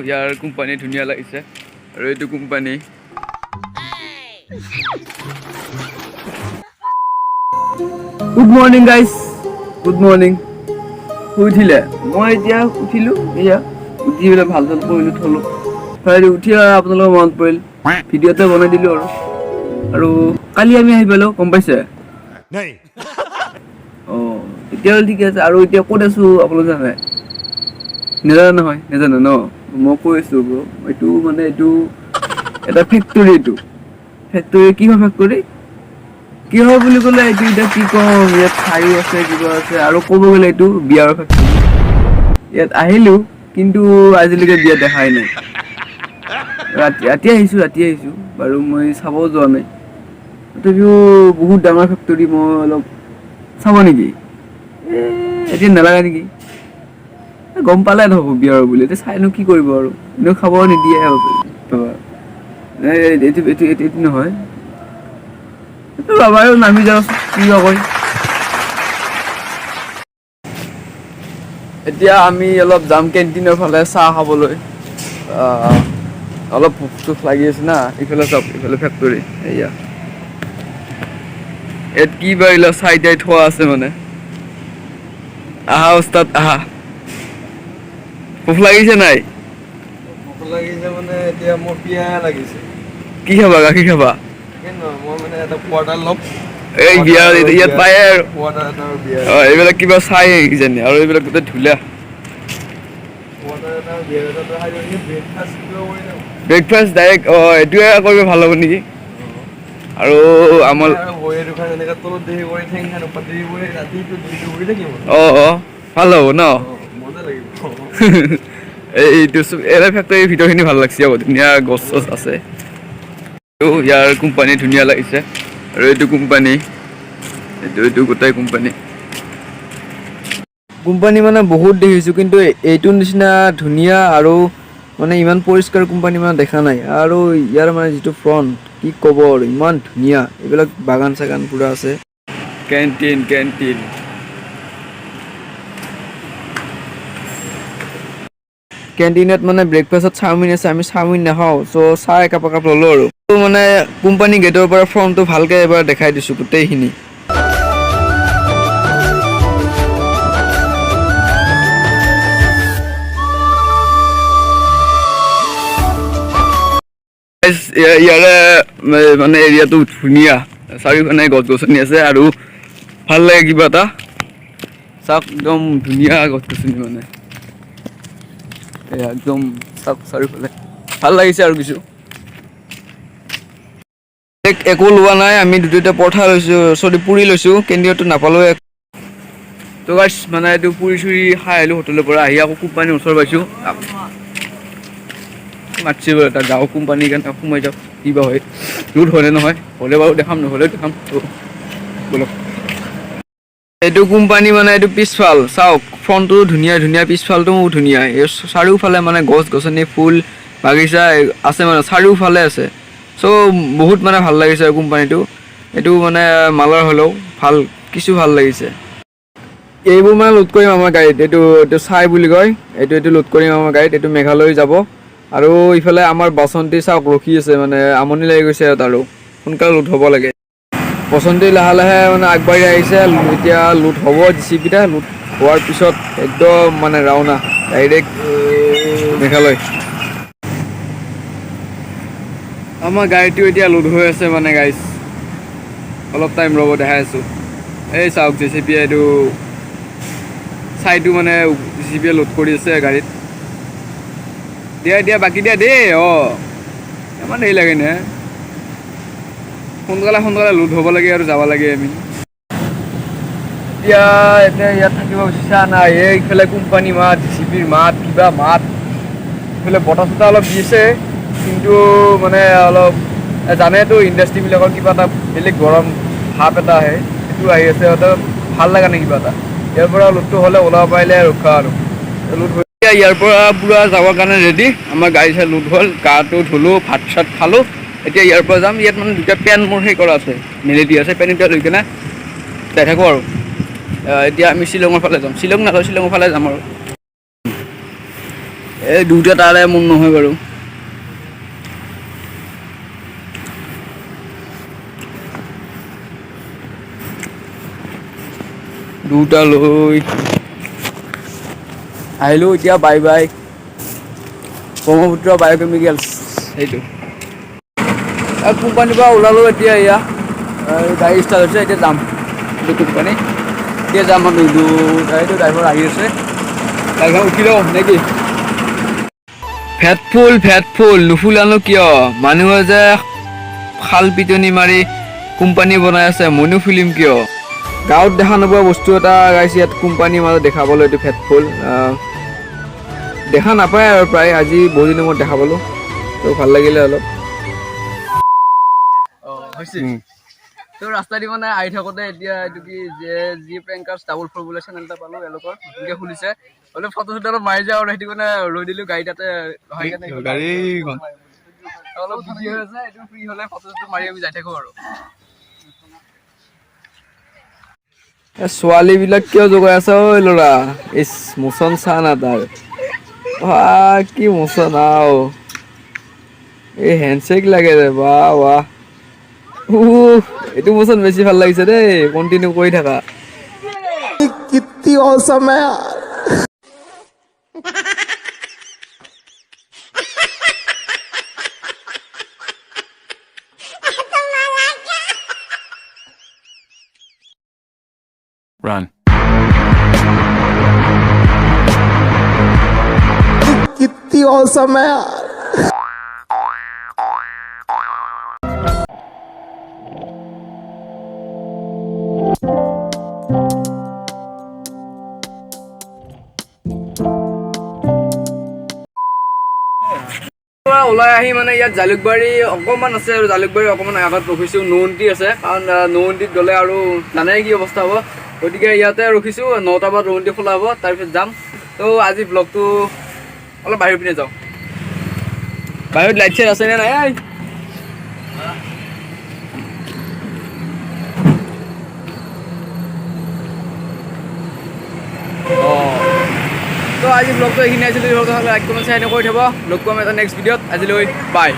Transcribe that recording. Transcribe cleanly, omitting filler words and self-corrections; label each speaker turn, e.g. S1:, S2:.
S1: ইয়াৰ company ধুনীয়া লাগিছে আৰু এইটো company good morning guys good morning উঠিলে মই এতিয়া উঠিলো এয়া উঠি পেলাই ভাল চাল কৰিলো থলো উঠি আপোনালোকৰ মনত পৰিল ভিডিঅ'তে বনাই দিলো আৰু কালি আমি আহি পালো গম পাইছে তেতিয়াহ'লে ঠিকে আছে আৰু এতিয়া ক'ত আছো আপোনালোকে জানে নাজানে নহয় নাজানে ন মই কৈ আছো ব্ৰ এইটো মানে এইটো এটা ফেক্টৰী এইটো ফেক্টৰী কিহৰ ফেক্টৰী কিহৰ বুলি ক'লে এইটো এতিয়া কি কম ইয়াত চাৰি আছে কিবা আছে আৰু ক'ব গ'লে এইটো বিয়াৰ ফেক্টৰী ইয়াত আহিলো কিন্তু আজিলৈকে বিয়া দেখাই নাই ৰাতি আহিছো বাৰু মই চাব যোৱা নাই তথাপিও বহুত ডাঙৰ ফেক্টৰী মই অলপ চাব নেকি এতিয়া নালাগে নেকি গম পালে নহ'ব বিয়াৰ বুলি এতিয়া চাইনো কি কৰিব আৰু এনেও খাব নিদিয়ে এইটো নহয় বাবাও নামি যাওঁ কি কয় এতিয়া আমি অলপ যাম কেণ্টিনৰ ফালে চাহ খাবলৈ অলপ ভোক চোক লাগি আছে না ইফালে চাওক ইফালে ফেক্টৰী এয়া ইয়াত কি বাৰিলা চাই তাই থোৱা আছে মানে আহা ওস্তাদ আহা ভোক লাগিছে নাই
S2: ভোক লাগিছে মানে এতিয়া মোৰ পিয়াহে লাগিছে
S1: কি খাবা গাখীৰ খাবা
S2: মই মানে এটা কোৱাৰ্টাৰ ল'ম
S1: এই বিয়া ইয়াত পায় আৰু
S2: কোৱাৰ্টাৰ এটা বিয়া
S1: এইবিলাক কিবা চাই কিজানি আৰু এইবিলাক গোটেই ধুলা
S2: কোৱাৰ্টাৰ এটা বিয়া এটা খাই ব্ৰেকফাষ্ট কিবা কৰি যাম
S1: ব্ৰেকফাষ্ট ডাইৰেক্ট এইটোৱে কৰিব ভাল হ'ব নেকি আৰু আমাৰ
S2: বহি দুখান এনেকৈ তলত দেৰি কৰি ঠেংখান পাতি কৰি ৰাতিটো দেৰি কৰি থাকিম
S1: ভাল হ'ব ন
S2: মজা লাগিব
S1: এইটো এৰে ফেক্টৰীৰ ভিতৰখিনি ভাল লাগছে আকৌ ধুনীয়া গছ চছ আছে ইয়াৰ কোম্পানী ধুনীয়া লাগিছে আৰু এইটো কোম্পানী এইটো গোটেই কোম্পানী মানে বহুত দেখিছোঁ কিন্তু এইটো নিচিনা ধুনীয়া আৰু মানে ইমান পৰিষ্কাৰ কোম্পানী মানে দেখা নাই আৰু ইয়াৰ মানে যিটো ফ্ৰণ্ট কি ক'ব আৰু ইমান ধুনীয়া এইবিলাক বাগান চাগান পুৰা আছে কেণ্টিন কেণ্টিনত মানে ব্ৰেকফাষ্টত চাওমিন আছে আমি চাওমিন নাখাওঁ চ' চাহ একাপ ল'লোঁ আৰু মানে কোম্পানী গেটৰ পৰা ফ্ৰণ্টটো ভালকৈ এবাৰ দেখাই দিছোঁ গোটেইখিনি ইয়াৰে মানে এৰিয়াটো ধুনীয়া চাৰিওফানে গছ গছনি আছে আৰু ভাল লাগে কিবা এটা চাওক একদম ধুনীয়া গছ গছনি মানে একদম চাওক চাৰিওফালে ভাল লাগিছে আৰু কিছু একো লোৱা নাই আমি দুটা পৰঠা লৈছোঁ পুৰি লৈছোঁ কেণ্টিনতো নাপালোঁ তো গাইছ মানে এইটো পুৰি চুৰি খাই আহিলোঁ হোটেলৰ পৰা আহি আকৌ কোম্পানীৰ ওচৰ পাইছোঁ মাতছি এটা যাওঁ কোম্পানীৰ কাৰণে সোমাই যাওক কিবা হয় দূৰ হ'লে নহয় হ'লে বাৰু দেখাম নহ'লেও দেখাম বলক এইটো কোম্পানী মানে এইটো পিছফাল চাওক ফ্ৰণ্টটো ধুনীয়া পিছফালটো ধুনীয়া এই চাৰিওফালে মানে গছ গছনি ফুল বাগিচা আছে মানে চাৰিওফালে আছে চ' বহুত মানে ভাল লাগিছে আৰু কোম্পানীটো এইটো মানে মালৰ হ'লেও কিছু ভাল লাগিছে এইবোৰ মানে লোড কৰিম আমাৰ গাড়ীত এইটো চাই বুলি কয় এইটো লোড কৰিম আমাৰ গাড়ীত এইটো মেঘালয় যাব আৰু ইফালে আমাৰ বাচন্তি চাওক ৰখি আছে মানে আমনি লাগি গৈছে আৰু সোনকালে লোড হ'ব লাগে বাচন্তি লাহে মানে আগবাঢ়ি আহিছে এতিয়া লোড হ'ব জিচিপিটা লোড হোৱাৰ পিছত একদম মানে ৰাওনা ডাইৰেক্ট মেঘালয় আমাৰ গাড়ীটো এতিয়া লোড হৈ আছে মানে গাইজ অলপ টাইম ৰ'ব দেখাই আছোঁ এই চাওক জিচিপিয়ে এইটো চাইটো মানে জিচিপিয়ে লোড কৰি আছে গাড়ীত দিয়া বাকী দিয়া দেই ইমান দেৰি লাগে নে সোনকালে লোড হ'ব লাগে আৰু যাব লাগে আমি এতিয়া ইয়াত থাকিব ইচ্ছা নাই এইফালে কোম্পানী মাত জিচিপিৰ মাত কিবা মাত এইফালে বতাহ চতাহ অলপ দিছে কিন্তু মানে অলপ জানেতো ইণ্ডাষ্ট্ৰীবিলাকৰ কিবা এটা বেলেগ গৰম ভাপ এটা আহে সেইটো আহি আছে ভাল লগা নাই কিবা এটা ইয়াৰ পৰা লোডটো হ'লে ওলাব পাৰিলে ৰক্ষা আৰু লোড ইয়াৰ পৰা পুৰা যাবৰ কাৰণে ৰেডি আমাৰ গাড়ী চাই লোড হ'ল গাটো ধুলোঁ ভাত চাত খালোঁ এতিয়া ইয়াৰ পৰা যাম ইয়াত মানে দুটা পেন মোৰ সেই কৰা আছে মেলি দি আছে পেন দুটা লৈ কিনে যাই থাকোঁ আৰু এতিয়া আমি শ্বিলঙৰ ফালে যাম, শ্বিলং নাযাওঁ, শ্বিলঙৰ ফালে যাম আৰু এই দুটা তাৰে মন নহয় বাৰু। দুটা লৈ আহিলোঁ এতিয়া, বাই বাই ব্ৰহ্মপুত্ৰ বায়'কেমিকেলছ। সেইটো কোম্পানীৰ পৰা ওলালোঁ এতিয়া, এয়া গাড়ী ষ্টাৰ্ট হৈছে, এতিয়া যাম এইটো কোম্পানী, এতিয়া যাম আমি। গাড়ীটো ড্ৰাইভাৰ আহি আছে, গাড়ীখন উঠি লওঁ নেকি? ফেটফুল নুফুলানো কিয়? মানুহে যে খাল পিটনি মাৰি কোম্পানী বনাই আছে, মইনো ফুলিম কিয়? গাঁৱত দেখা নোপোৱা বস্তু এটা গাইছে ইয়াত কোম্পানীৰ মাজত দেখাবলৈ, এইটো ফেটফুল দেখা নাপায় আৰু প্ৰায়, আজি বহু দিনৰ মূৰত দেখা পালোঁ, তো ভাল লাগিলে অলপ। হৈছে তো ৰাস্তা দি মানে আহি থাকোঁতে এতিয়া এইটো কি জি প্ৰেংকাৰ্ছ ডাবল ফ'ৰ বোলে চেনেল এটা পালোঁ, এওঁলোকৰ নতুনকৈ খুলিছে, অলপ ফটো চটো অলপ মাৰি যাওঁ আৰু সেইটো কাৰণে ৰৈ দিলোঁ গাড়ী তাতে,
S2: গাড়ীখন
S1: অলপ বিজি হৈ আছে, এইটো ফ্ৰী হ'লে ফটো চটো মাৰি আমি যাই থাকোঁ আৰু। ছোৱালীবিলাক কিয় জগাই আছে ঐ ল'ৰা? ইচ মোচন চা না তাৰ, কি মোচন আও, এই হেণ্ডশ্বেক লাগে ৰে, বাহ বাহ। এইটো মোচন বেছি ভাল লাগিছে দেই, কণ্টিনিউ কৰি থাকা।
S2: কিত্তি অসম है यार।
S3: Run.
S2: कित्ती औसम है यार।
S1: ওলাই আহি মানে ইয়াত জালুকবাৰী অকণমান আছে আৰু জালুকবাৰী অকণমান আগত ৰখিছোঁ, নৌন্তি আছে, কাৰণ নৌন্তিত গ'লে আৰু জানাই কি অৱস্থা হ'ব, গতিকে ইয়াতে ৰখিছোঁ, 9টা বজাত নৌন্তি খোলা হ'ব, তাৰপিছত যাম। তো আজি ব্লগটো অলপ বাহিৰ পিনে যাওঁ, বাহিৰত লাইট চাইট আছেনে নাই? তো আজি ব্লগটো এইখিনি আছিলোঁ, লাইক কমেণ্ট শ্বেয়াৰ কৰি থ'ব, লগ পাম এটা নেক্সট ভিডিঅ'ত, আজিলৈ বাই।